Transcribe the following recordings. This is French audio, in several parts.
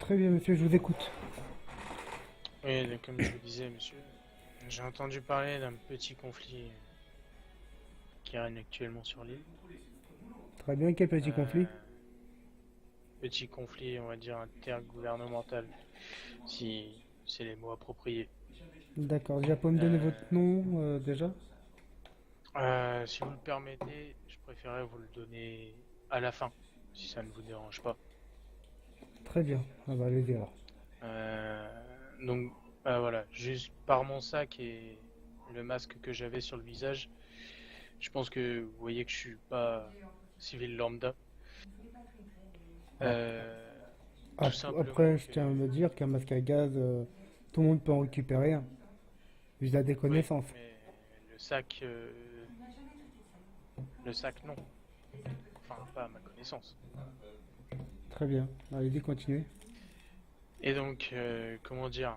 Très bien, monsieur, je vous écoute. Oui, donc, comme je vous disais, monsieur, j'ai entendu parler d'un petit conflit qui règne actuellement sur l'île. Très bien, quel petit conflit? Euh, Petit conflit, on va dire, intergouvernemental, si c'est les mots appropriés. D'accord, déjà, pouvez me donner votre Euh, nom, déjà? Si vous le permettez, je préférerais vous le donner à la fin, si ça ne vous dérange pas. Très bien, ah bah, allez-y alors. Donc, voilà, juste par mon sac et le masque que j'avais sur le visage, je pense que vous voyez que je suis pas civil lambda. Ah, Euh, Tout après, simplement je que tiens à me dire qu'un masque à gaz, tout le monde peut en récupérer un. Il a des oui, connaissances. mais le sac non, enfin pas à ma connaissance. Très bien, allez-y, continuez. Et donc, comment dire,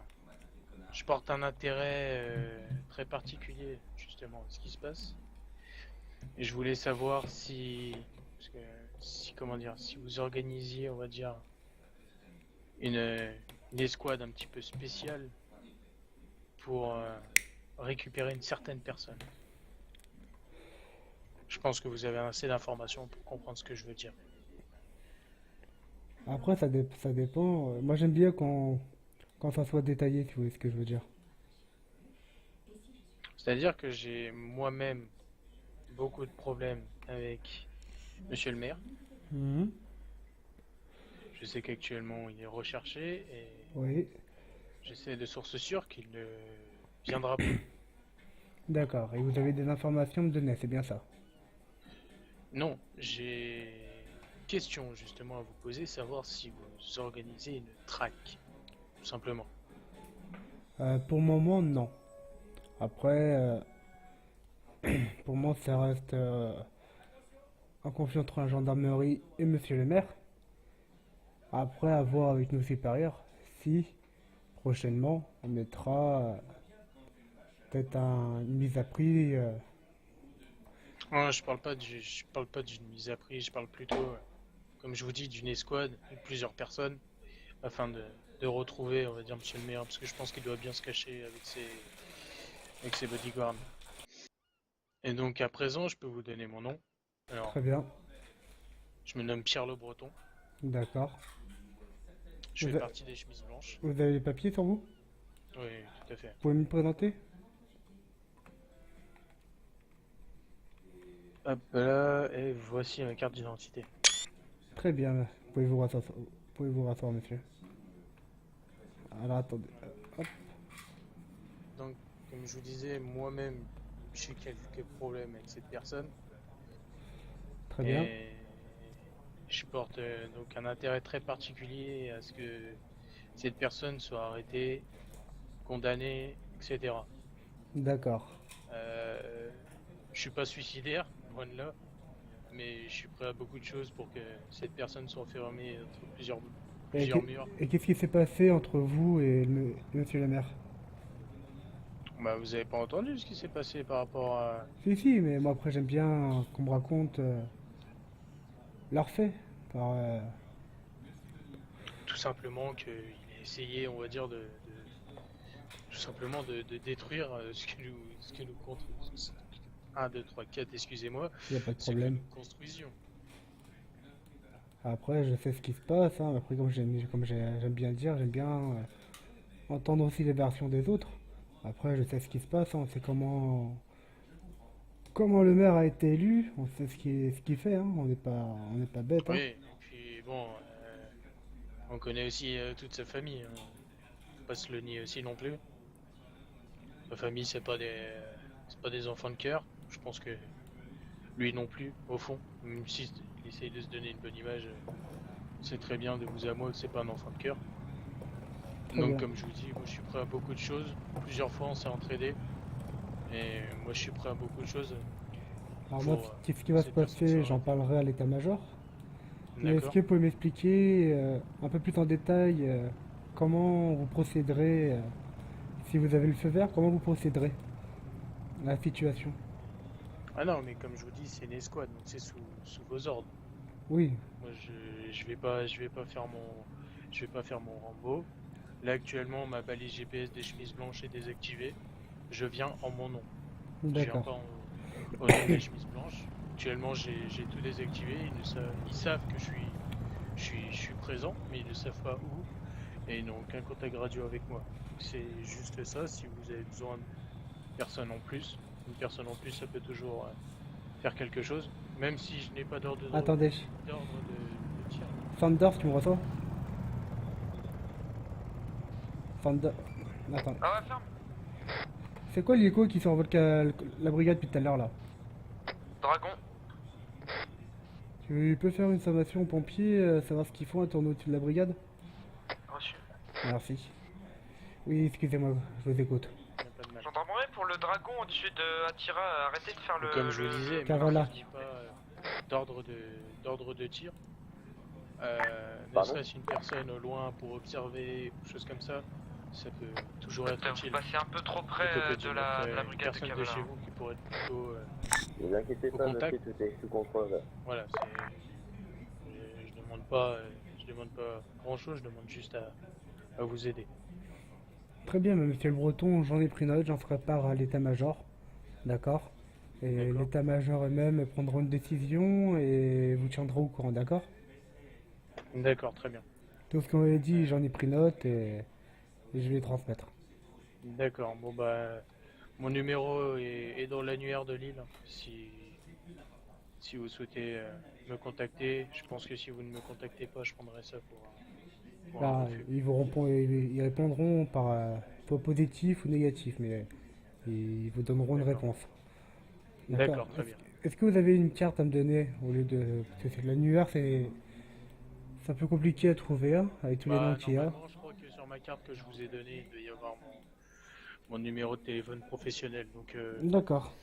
je porte un intérêt très particulier justement à ce qui se passe. Et je voulais savoir parce que, si comment dire, si vous organisiez, on va dire, une, une escouade un petit peu spéciale pour récupérer une certaine personne. Je pense que vous avez assez d'informations pour comprendre ce que je veux dire. Après, ça dépend. Moi, j'aime bien quand ça soit détaillé, si vous voyez ce que je veux dire. C'est-à-dire que j'ai moi-même beaucoup de problèmes avec Monsieur le maire. Mhm. Je sais qu'actuellement il est recherché et Oui, je sais de sources sûres qu'il ne viendra plus. d'accord. Et vous avez des informations à me donner, c'est bien ça. Non, j'ai une question justement à vous poser, savoir si vous organisez une traque, tout simplement. Pour le moment, non. Après, pour moi, ça reste un conflit entre la gendarmerie et monsieur le maire. Après, à voir avec nos supérieurs si prochainement on mettra peut-être une mise à prix. Ah, je parle pas d'une mise à prix, je parle plutôt, comme je vous dis, d'une escouade de plusieurs personnes afin de retrouver, on va dire, Monsieur le maire, parce que je pense qu'il doit bien se cacher avec ses bodyguards. Et donc à présent, je peux vous donner mon nom. Alors, Très bien, je me nomme Pierre Le Breton. d'accord. Je fais Vous, a- partie des chemises blanches. vous avez les papiers sur vous? Oui, tout à fait. Vous pouvez me présenter? Hop là, et voici ma carte d'identité. Très bien, pouvez vous rasseoir, monsieur. Alors attendez. Hop, Donc, comme je vous disais, moi-même, j'ai quelques problèmes avec cette personne. très bien. Et je porte donc un intérêt très particulier à ce que cette personne soit arrêtée, condamnée, etc. D'accord. Euh, je suis pas suicidaire, loin de là, mais je suis prêt à beaucoup de choses pour que cette personne soit enfermée entre Et, plusieurs murs. et qu'est-ce qui s'est passé entre vous et monsieur le maire? Bah, vous avez pas entendu ce qui s'est passé par rapport à Si, si, mais moi après j'aime bien qu'on me raconte leurs faits. Par, tout simplement qu'il a essayé, on va dire, tout simplement de détruire ce que nous compte. 1, 2, 3, 4, excusez-moi, il n'y a pas de ce que problème. nous construisions. Après, je sais ce qui se passe. Hein. Après, j'aime bien dire, j'aime bien entendre aussi les versions des autres. Après, je sais ce qui se passe. On sait comment le maire a été élu. On sait ce qu'il fait. Hein. On n'est pas bête. Oui, Hein. et puis bon, on connaît aussi toute sa famille, hein. Faut pas se le nier aussi non plus. Sa famille, c'est pas des enfants de cœur. Je pense que lui non plus, au fond, même s'il essaye de se donner une bonne image, c'est très bien de vous à moi que c'est pas un enfant de cœur. Très Donc, bien. comme je vous dis, moi je suis prêt à beaucoup de choses. Plusieurs fois, on s'est entraidé. Et moi, je suis prêt à beaucoup de choses Alors moi, pour ce qui que va se cette personne passer, soit j'en arrêtée. parlerai à l'état-major. Mais est-ce D'accord. que vous pouvez m'expliquer un peu plus en détail comment vous procéderez, si vous avez le feu vert, comment vous procéderez à la situation? Ah non, mais comme je vous dis, c'est une escouade, donc c'est sous vos ordres. Oui, Moi, je vais pas faire je vais pas faire mon Rambo. Là actuellement ma balise GPS des chemises blanches est désactivée. Je viens en mon nom. Je viens D'accord. pas au nom des chemises blanches. Actuellement j'ai tout désactivé. Ils savent que je suis présent, mais ils ne savent pas où. Et ils n'ont aucun contact radio avec moi. C'est juste ça. Si vous avez besoin de personne en plus, une personne en plus, ça peut toujours faire quelque chose. Même si je n'ai pas Attendez. d'ordre de tir. Sanders, tu me reçois? Sanders. Attends. Ah ouais, ferme. C'est quoi l'hélico qui survole la brigade depuis tout à l'heure là? Dragon. Tu peux faire une sommation aux pompiers, savoir ce qu'ils font à tourner au-dessus de la brigade? Reçu. Merci. Oui, excusez-moi, je vous écoute. Y a pas de mal. Gendarmerie pour le dragon au-dessus de Attira, arrêtez de faire le... Comme je vous disais, Carola. je dis pas d'ordre de tir. Ne Pardon? serait-ce une personne au loin pour observer, ou chose comme ça peut toujours être Vous utile. passez un peu trop près Plutôt que de d'y la mettre, une brigade de personne de Cavala. chez vous qui pourrait être plutôt Ne vous inquiétez Au pas, contact. monsieur, tout est sous contrôle. voilà, je demande pas grand chose, je demande juste à vous aider. Très bien, monsieur le Breton, j'en ai pris note, j'en ferai part à l'état-major. D'accord? Et D'accord. l'état-major eux-mêmes prendront une décision et vous tiendront au courant, d'accord? D'accord, très bien. Tout ce qu'on avait dit, j'en ai pris note et je vais transmettre. D'accord, bon bah mon numéro est dans l'annuaire de Lille. Si vous souhaitez me contacter, je pense que si vous ne me contactez pas, je prendrai ça pour un Là, refus. ils répondront par soit positif ou négatif, mais ils vous donneront une D'accord. réponse. D'accord, très bien. Est-ce que vous avez une carte à me donner au lieu de... Parce que l'annuaire, c'est un peu compliqué à trouver, hein, avec tous les noms qu'il y a. Normalement, je crois que sur ma carte que je vous ai donnée, il doit y avoir mon numéro de téléphone professionnel. Donc, D'accord.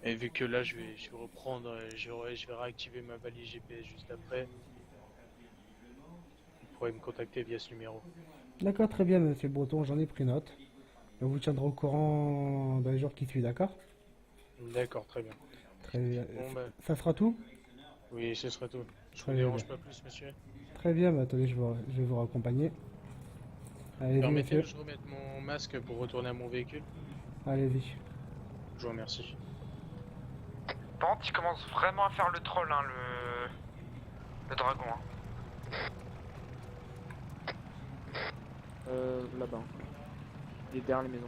et vu que là, je vais reprendre, je vais réactiver ma valise GPS juste après. Vous pourrez me contacter via ce numéro. D'accord, très bien, monsieur Breton, j'en ai pris note. On vous tiendra au courant dans les jours qui suivent, d'accord? D'accord, très bien. Très bien. Bon, bah, Ça sera tout? oui, ce sera tout. Je Très vous bien. dérange pas plus, monsieur. Très bien, bah, attendez, je vais vous raccompagner. Allez-y, Permettez-moi monsieur. de remettre mon masque pour retourner à mon véhicule. Allez-y. Je vous remercie. Par contre, il commence vraiment à faire le troll, hein, le dragon. Hein. Là-bas. Il est derrière les maisons.